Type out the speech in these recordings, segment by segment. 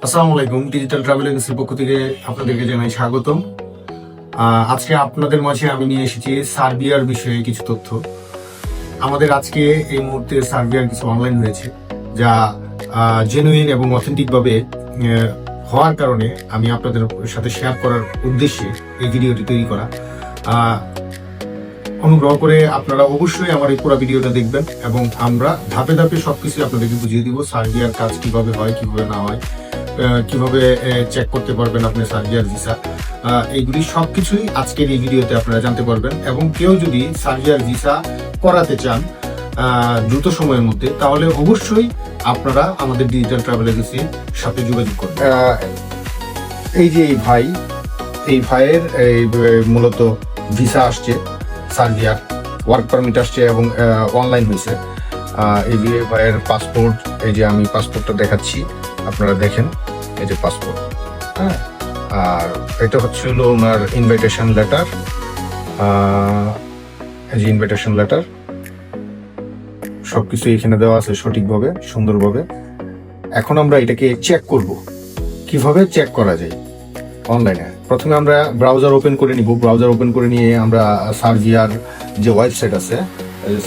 আসসালামু আলাইকুম। Digital travel এজেন্সির পক্ষ থেকে আপনাদেরকে জানাই স্বাগতম। আজকে আপনাদের মাঝে আমি নিয়ে এসেছি সার্বিয়ার বিষয়ে কিছু তথ্য। আমাদের আজকে এই মুহূর্তে সার্বিয়ার কিছু অনলাইন হয়েছে, যা জেনুইন এবং অথেন্টিক ভাবে হওয়ার কারণে আমি আপনাদের সাথে শেয়ার করার উদ্দেশ্যে এই ভিডিওটি তৈরি করা। অনুগ্রহ করে আপনারা অবশ্যই আমার এই পুরো ভিডিওটা দেখবেন এবং আমরা ধাপে ধাপে সবকিছু আপনাদেরকে বুঝিয়ে দিব। সার্বিয়ার কাজ কিভাবে হয়, কিভাবে না হয়, কিভাবে চেক করতে পারবেন আপনি সার্বিয়ার ভিসা, এইগুলি সবকিছুই আজকের এই ভিডিওতে আপনারা জানতে পারবেন। এবং কেউ যদি সার্বিয়ার ভিসা করাতে চান দ্রুত সময়ের মধ্যে, তাহলে অবশ্যই আপনারা আমাদের ডিজিটাল ট্রাভেল এজেন্সির সাথে যোগাযোগ করবেন। এই যে এই ভাইয়ের মূলত ভিসা আসছে, সার্বিয়ার ওয়ার্ক পারমিট আসছে এবং অনলাইন হয়েছে। এই যে ভাইয়ের পাসপোর্ট, এই যে আমি পাসপোর্টটা দেখাচ্ছি, আপনারা দেখেন, এই যে পাসপোর্ট। হ্যাঁ, আর এটা হচ্ছে হলো ওনার ইনভাইটেশন লেটার। এই যে ইনভাইটেশন লেটার, সবকিছু এখানে দেওয়া আছে সঠিকভাবে, সুন্দরভাবে। এখন আমরা এটাকে চেক করব। কিভাবে চেক করা যায় অনলাইনে? প্রথমে আমরা ব্রাউজার ওপেন করে নিব। ব্রাউজার ওপেন করে নিয়ে আমরা সার্বিয়ার যে ওয়েবসাইট আছে,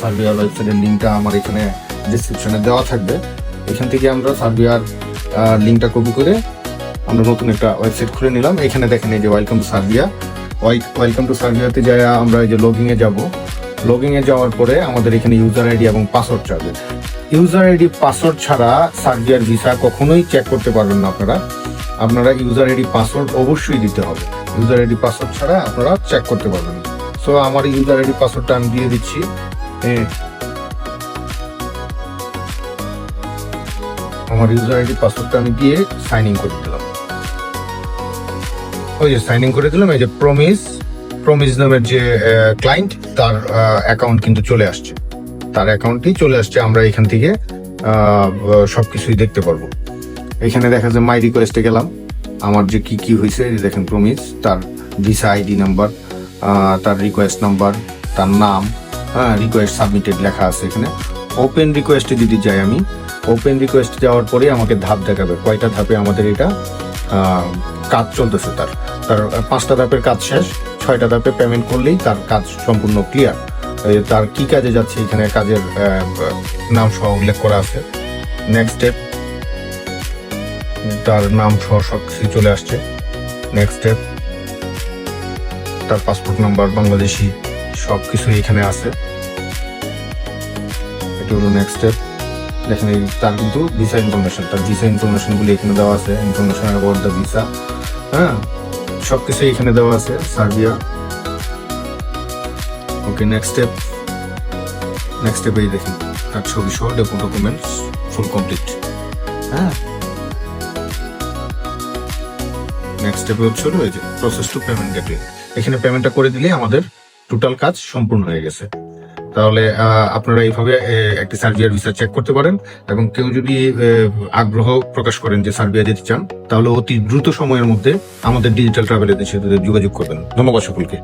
সার্বিয়ার ওয়েবসাইটের লিঙ্কটা আমার এখানে ডিসক্রিপশনে দেওয়া থাকবে। এখান থেকে আমরা সার্বিয়ার লিঙ্কটা কপি করে আমরা নতুন একটা ওয়েবসাইট খুলে নিলাম। এখানে দেখেন এই যে welcome to Serbia. Welcome to সার্বিয়াতে যাই আমরা এই যে লগইনে যাব। লগইনে যাওয়ার পরে আমাদের এখানে ইউজার আইডি এবং পাসওয়ার্ড চাইবে। ইউজার আইডি পাসওয়ার্ড ছাড়া সার্বিয়ার ভিসা কখনোই চেক করতে পারবেন না আপনারা ইউজার আইডি পাসওয়ার্ড অবশ্যই দিতে হবে। ইউজার আইডি পাসওয়ার্ড ছাড়া আপনারা চেক করতে পারবেন না। সো আমার ইউজার আইডি পাসওয়ার্ডটা আমি দিয়ে দিচ্ছি। আমার ইউজার আইডি পাসওয়ার্ডটা আমি দিয়ে সাইন ইন করে দিলাম। ওই যে সাইন ইন করে দিলাম। এই যে প্রমিস নামের যে ক্লায়েন্ট, তার অ্যাকাউন্ট কিন্তু চলে আসছে, তার অ্যাকাউন্টই চলে আসছে। আমরা এখান থেকে সবকিছুই দেখতে পারবো। এখানে দেখা যায় মাই রিকোয়েস্টে গেলাম, আমার যে কি হয়েছে দেখেন, প্রমিস, তার ভিসা আইডি নাম্বার, তার রিকোয়েস্ট নাম্বার, তার নাম, রিকোয়েস্ট সাবমিটেড লেখা আছে এখানে। ওপেন রিকোয়েস্টে যদি যাই, আমি ওপেন রিকোয়েস্ট যাওয়ার পরে আমাকে ধাপ দেখাবে কয়টা ধাপে আমাদের এটা কাজ চলতেছে। তার 5টা ধাপের কাজ শেষ, 6টা ধাপে পেমেন্ট করলেই তার কাজ সম্পূর্ণ ক্লিয়ার। তার কি কাজে যাচ্ছে এখানে কাজের নাম সহ উল্লেখ করা আছে। নেক্সট স্টেপ, তার নাম সহ সবকিছু চলে আসছে। নেক্সট স্টেপ, তার পাসপোর্ট নাম্বার বাংলাদেশি সবকিছু এখানে আছে। এটা হলো নেক্সট স্টেপ। দেখেন তার কিন্তু ভিসা ইনফরমেশন, তার ভিসা ইনফরমেশন গুলি এখানে দেওয়া আছে। ইনফরমেশন অ্যাবাউট দ্য ভিসা, সবকিছু এখানে দেওয়া আছে। সার্বিয়া, ওকে। নেক্সট স্টেপ এই দেখেন, তার ছবি সহ ডকুমেন্টস ফুল কমপ্লিট। নেক্সট স্টেপে হচ্ছে এই যে প্রসেস টু পেমেন্ট গেটওয়ে। এখানে পেমেন্টটা করে দিলে আমাদের টোটাল কাজ সম্পূর্ণ হয়ে গেছে। তাহলে আপনারা এইভাবে একটি সার্বিয়ার ভিসা চেক করতে পারেন। এবং কেউ যদি আগ্রহ প্রকাশ করেন যে সার্বিয়া যেতে চান, তাহলে অতি দ্রুত সময়ের মধ্যে আমাদের ডিজিটাল ট্রাভেল এজেন্সির সাথে যোগাযোগ করবেন। ধন্যবাদ সকলকে।